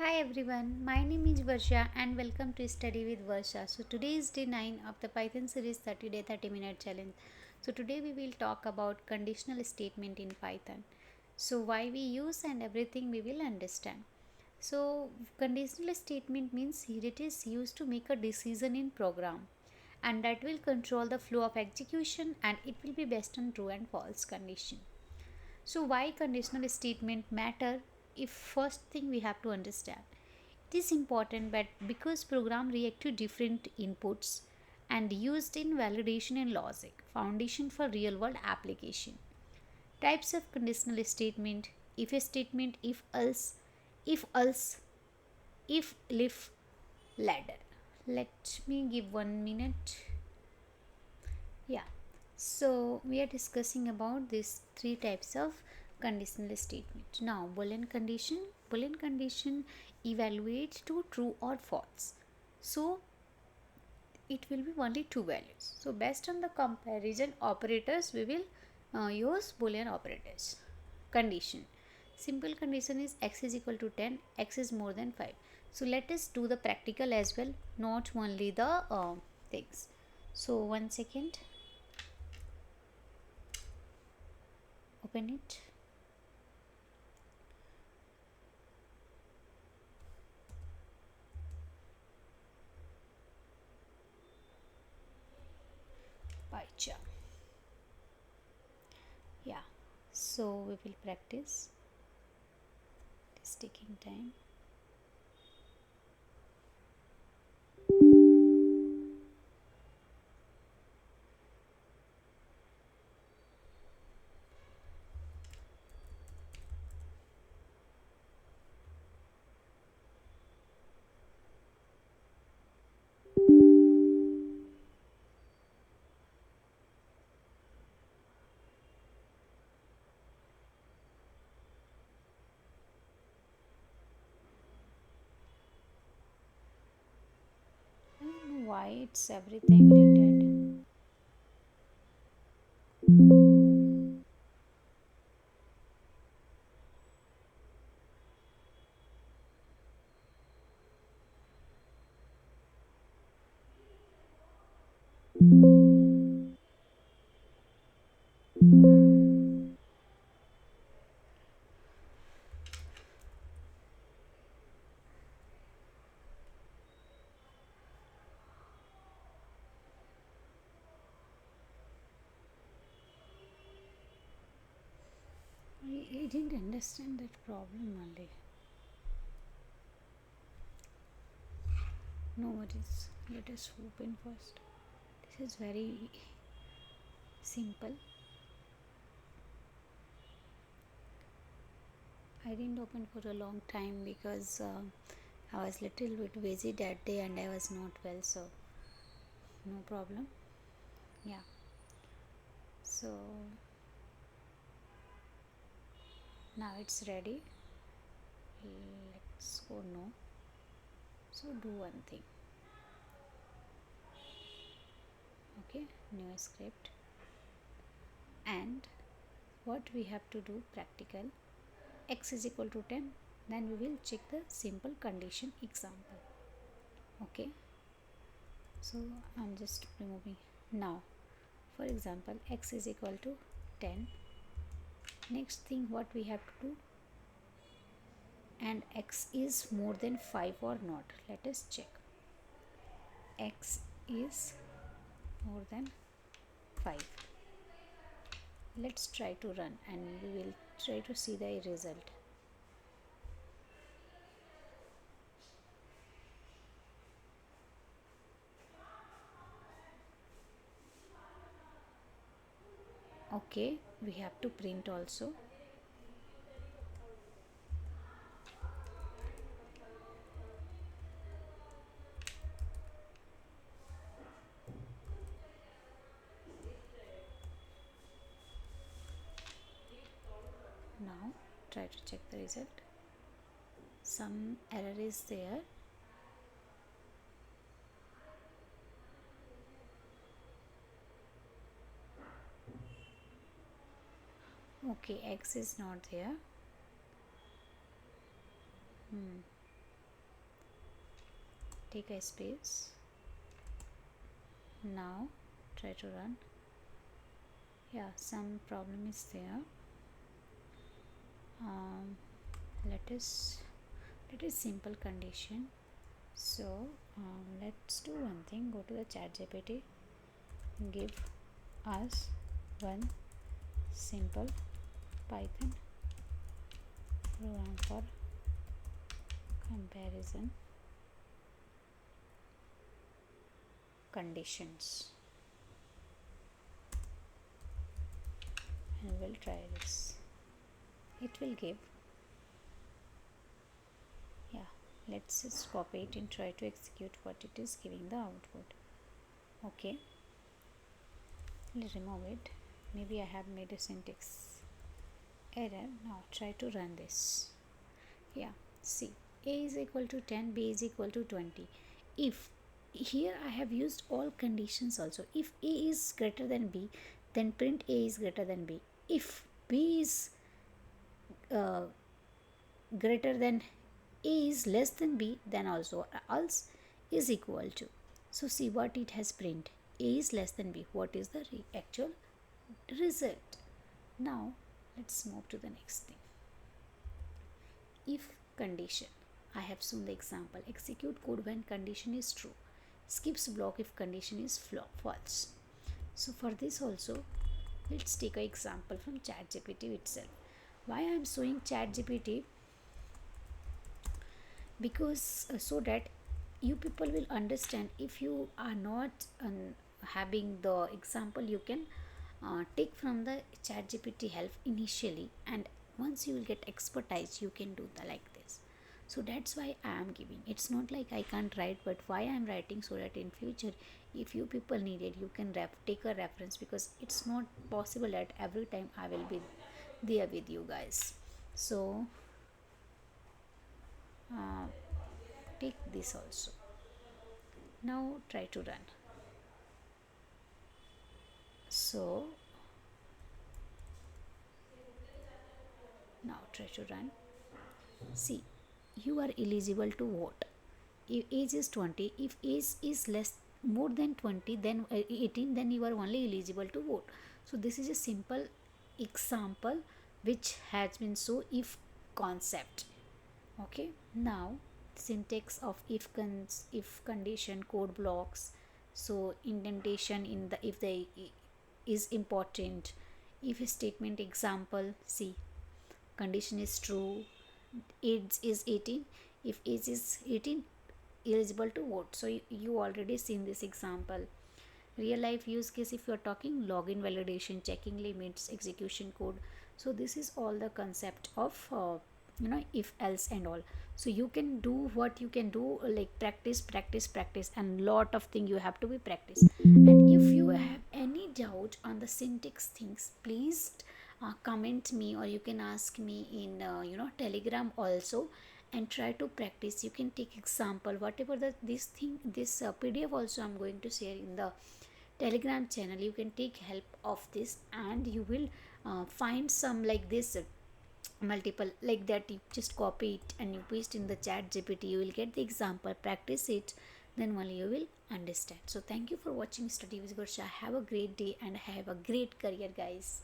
Hi everyone, my name is Varsha and welcome to Study with Varsha. So today is day 9 of the Python series 30 day 30 minute challenge. So today we will talk about conditional statement in Python. So why we use and everything we will understand. So conditional statement means it is used to make a decision in program and that will control the flow of execution and it will be based on true and false condition. So why conditional statement matter? If first thing we have to understand, it is important but because program react to different inputs and used in validation and logic, foundation for real world application. Types of conditional statement: if a statement, if else, if elif, ladder. Let me give 1 minute. Yeah. So we are discussing about these three types of conditional statement. Now boolean condition. Boolean condition evaluates to true or false. So it will be only two values. So based on the comparison operators, we will use boolean operators. Condition. Simple condition is x is equal to 10, x is more than 5. So let us do the practical as well, not only the things. So 1 second. Open it. Pie chart. Yeah, so we will practice. It is taking time. I don't know why it's everything related. I didn't understand that problem only. No worries. Let us open first. This is very simple. I didn't open for a long time because I was little bit busy that day and I was not well, so no problem. Yeah. So now it's ready. Let's go no. So do one thing. Okay, new script. And what we have to do practical, x is equal to 10, then we will check the simple condition example. Okay, so I'm just removing. Now for example, x is equal to 10. Next thing what we have to do, and x is more than 5 or not, let us check. X is more than 5. Let's try to run and we will try to see the result. Okay, we have to print also. Now try to check the result. Some error is there. Okay, x is not there. take a space. Now try to run. Yeah, some problem is there. um, let us simple condition. So let's do one thing. Go to the chat GPT, give us one simple Python program for comparison conditions, and we'll try this. It will give. Yeah, let's just copy it and try to execute what it is giving the output. Okay, let's remove it. Maybe I have made a syntax error. Now try to run this. Yeah, see, a is equal to 10, b is equal to 20. If here I have used all conditions also. If a is greater than b, then print a is greater than b. If b is uh, greater than a is less than b, then also else is equal to. So see what it has print. A is less than b. What is the actual result? Now let's move to the next thing. If condition, I have shown the example. Execute code when condition is true. Skips block if condition is false. So for this also, let's take an example from ChatGPT itself. Why I am showing ChatGPT? Because so that you people will understand. If you are not having the example, you can take from the ChatGPT help initially, and once you will get expertise, you can do the like this. So that's why I am giving. It's not like I can't write, but why I am writing, so that in future if you people need it, you can take a reference, because it's not possible that every time I will be there with you guys. So take this also. Now try to run. So now try to run. See, you are eligible to vote. If age is 20, if age is less more than 20, then 18, then you are only eligible to vote. So this is a simple example which has been so if concept. Okay, now syntax of if condition, code blocks. So indentation in the if they is important. If statement example, see, condition is true, age is 18. If age is 18, eligible to vote. So you already seen this example. Real life use case, if you are talking, login validation, checking limits, execution code. So this is all the concept of if else and all. So you can do what you can do, like practice, and lot of thing you have to be practice. And if you have any doubt on the syntax things, please comment me, or you can ask me in Telegram also, and try to practice. You can take example, whatever this thing, this PDF also I'm going to share in the Telegram channel. You can take help of this, and you will find some like this multiple like that. You just copy it and you paste in the ChatGPT. You will get the example, practice it, then only you will understand. So thank you for watching Study with Gorsha. Have a great day and have a great career, guys.